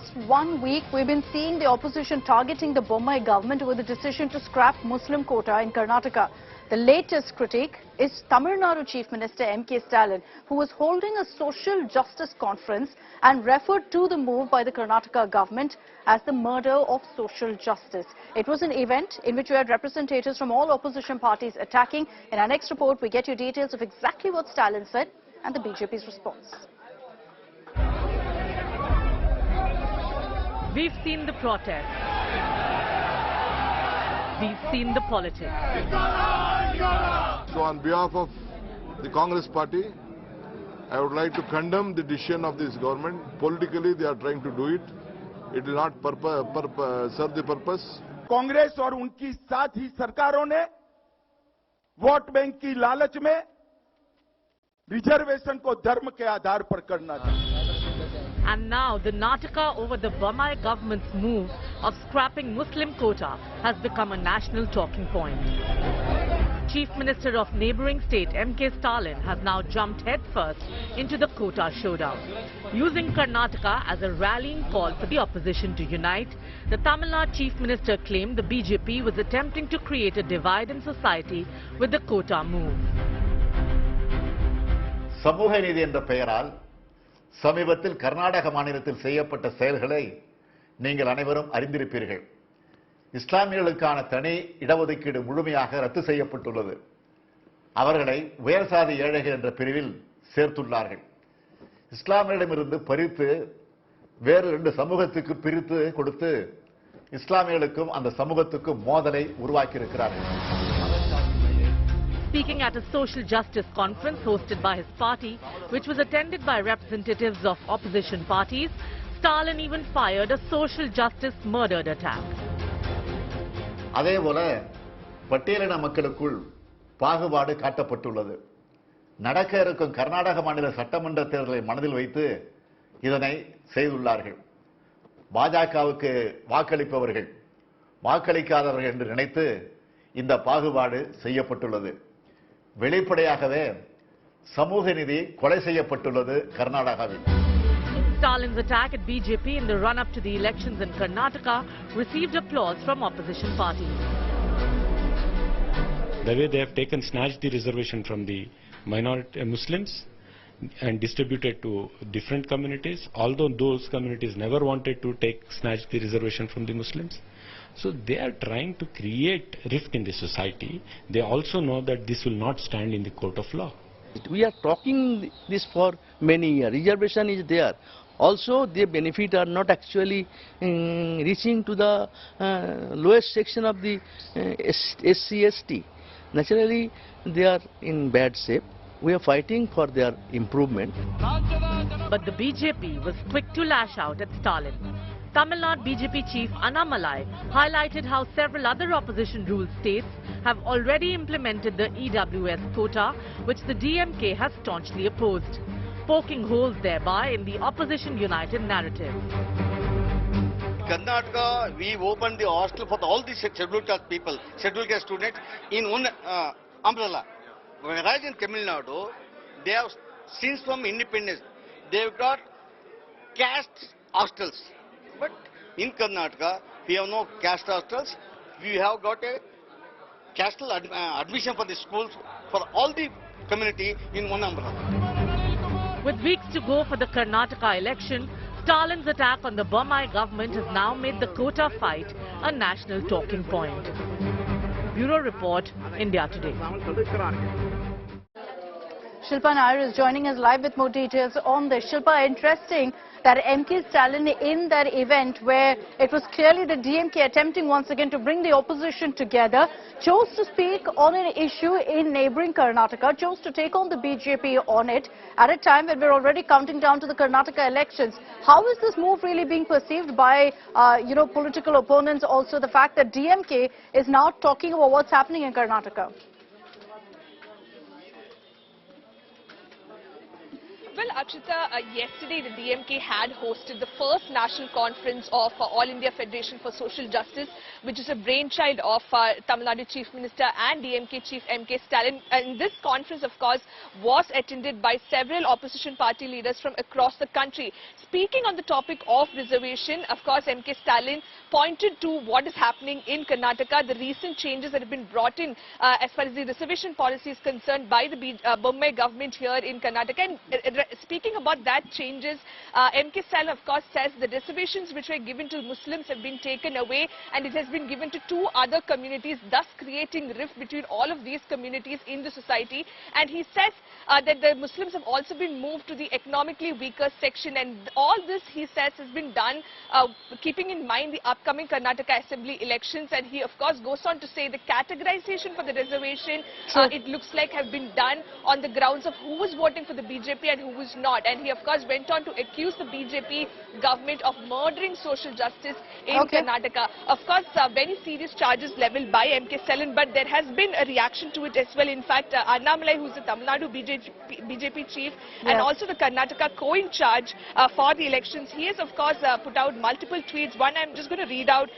last 1 week, we've been seeing the opposition targeting the Bommai government over the decision to scrap Muslim quota in Karnataka. The latest critique is Tamil Nadu Chief Minister M.K. Stalin, who was holding a social justice conference and referred to the move by the Karnataka government as the murder of social justice. It was an event in which we had representatives from all opposition parties attacking. In our next report, we get you details of exactly what Stalin said and the BJP's response. We've seen the protest. We've seen the politics. So on behalf of the Congress party, I would like to condemn the decision of this government. Politically, they are trying to do it. It will not serve the purpose. Congress और उनकी साथी सरकारों ने vote bank की लालच में reservation को धर्म के आधार पर करना था. And now the Nataka over the Bommai government's move of scrapping Muslim quota has become a national talking point. Chief Minister of neighbouring state M.K. Stalin has now jumped headfirst into the quota showdown. Using Karnataka as a rallying call for the opposition to unite, the Tamil Nadu Chief Minister claimed the BJP was attempting to create a divide in society with the quota move. சமூக நீதி என்ற பெயரால் சமீபத்தில் கர்நாடக மாநிலத்தில் செய்யப்பட்ட செயல்களை நீங்கள் அனைவரும் அறிந்திருப்பீர்கள். இஸ்லாமியர்களுக்கான தனி இடஒதுக்கீடு முழுமையாக ரத்து செய்யப்பட்டுள்ளது. அவர்களை உயர்சாதி ஏழைகள் என்ற பிரிவில் சேர்த்துள்ளார்கள். இஸ்லாமியர்களிடமிருந்து பறித்து வேறு 2 சமூகத்துக்கு பிரித்து கொடுத்து இஸ்லாமியர்களுக்கும் அந்த சமூகத்துக்கும் மோதலை உருவாக்கி இருக்கிறார்கள். Speaking at a social justice conference hosted by his party, which was attended by representatives of opposition parties, Stalin even fired a social justice murdered attack. அதேபோல பட்டியலின மக்களுக்குள் பாகுபாடு காட்டப்பட்டுள்ளது. நடக்க இருக்கும் கர்நாடக மாநில சட்டமன்ற தேர்தலை மனதில் வைத்து இதனை செய்துள்ளார்கள். பாஜகவுக்கு வாக்களிப்பவர்கள் வாக்களிக்காதவர்கள் என்று நினைத்து இந்த பாகுபாடு செய்யப்பட்டுள்ளது. வெளிப்படையாகவே சமூக நீதி கொலை செய்யப்பட்டுள்ளது கர்நாடகாவில். Stalin's attack at BJP in the run-up to the elections in Karnataka received applause from opposition parties. The way they have snatched the reservation from the minority Muslims and distributed to different communities, although those communities never wanted to snatch the reservation from the Muslims. So they are trying to create rift in the society. They also know that this will not stand in the court of law. We are talking this for many years. Reservation is there. Also, the benefit are not actually reaching to the lowest section of the SC/ST. Naturally, they are in bad shape. We are fighting for their improvement. But the BJP was quick to lash out at Stalin. Tamil Nadu BJP chief Annamalai highlighted how several other opposition-ruled states have already implemented the EWS quota, which the DMK has staunchly opposed, poking holes thereby in the opposition united narrative. Karnataka, we opened the hostel for all the scheduled caste people, scheduled caste students in one umbrella. Whereas in Tamil Nadu, they have, since from independence, they've got caste hostels. But in Karnataka, we have no caste hostels. We have got a caste admission for the schools for all the community in one umbrella. With weeks to go for the Karnataka election, Stalin's attack on the Bommai government has now made the quota fight a national talking point. Bureau Report, India Today. Shilpa Nair is joining us live with more details on this. Shilpa, interesting that M.K. Stalin in that event where it was clearly the DMK attempting once again to bring the opposition together, chose to speak on an issue in neighbouring Karnataka, chose to take on the BJP on it at a time when we're already counting down to the Karnataka elections. How is this move really being perceived by, political opponents? Also the fact that DMK is now talking about what's happening in Karnataka. Well, Akshita, yesterday the DMK had hosted the first national conference of All India Federation for Social Justice, which is a brainchild of Tamil Nadu Chief Minister and DMK Chief M.K. Stalin. And this conference, of course, was attended by several opposition party leaders from across the country. Speaking on the topic of reservation, of course, M.K. Stalin pointed to what is happening in Karnataka, the recent changes that have been brought in as far as the reservation policy is concerned by the Bommai government here in Karnataka. And speaking about that changes, M.K. Stalin, of course, says the reservations which were given to Muslims have been taken away and it has been given to two other communities, thus creating rift between all of these communities in the society. And he says that the Muslims have also been moved to the economically weaker section, and all this, he says, has been done keeping in mind the upcoming Karnataka Assembly elections. And he, of course, goes on to say the categorization for the reservation, it looks like, have been done on the grounds of who was voting for the BJP and who was not. And he, of course, went on to accuse the BJP government of murdering social justice in Karnataka. Of course, very serious charges leveled by M.K. Stalin, but there has been a reaction to it as well. In fact, Annamalai, who's the Tamil Nadu BJP chief, and also the Karnataka co-in-charge for the elections, he has, of course, put out multiple tweets. One I'm just going to read out.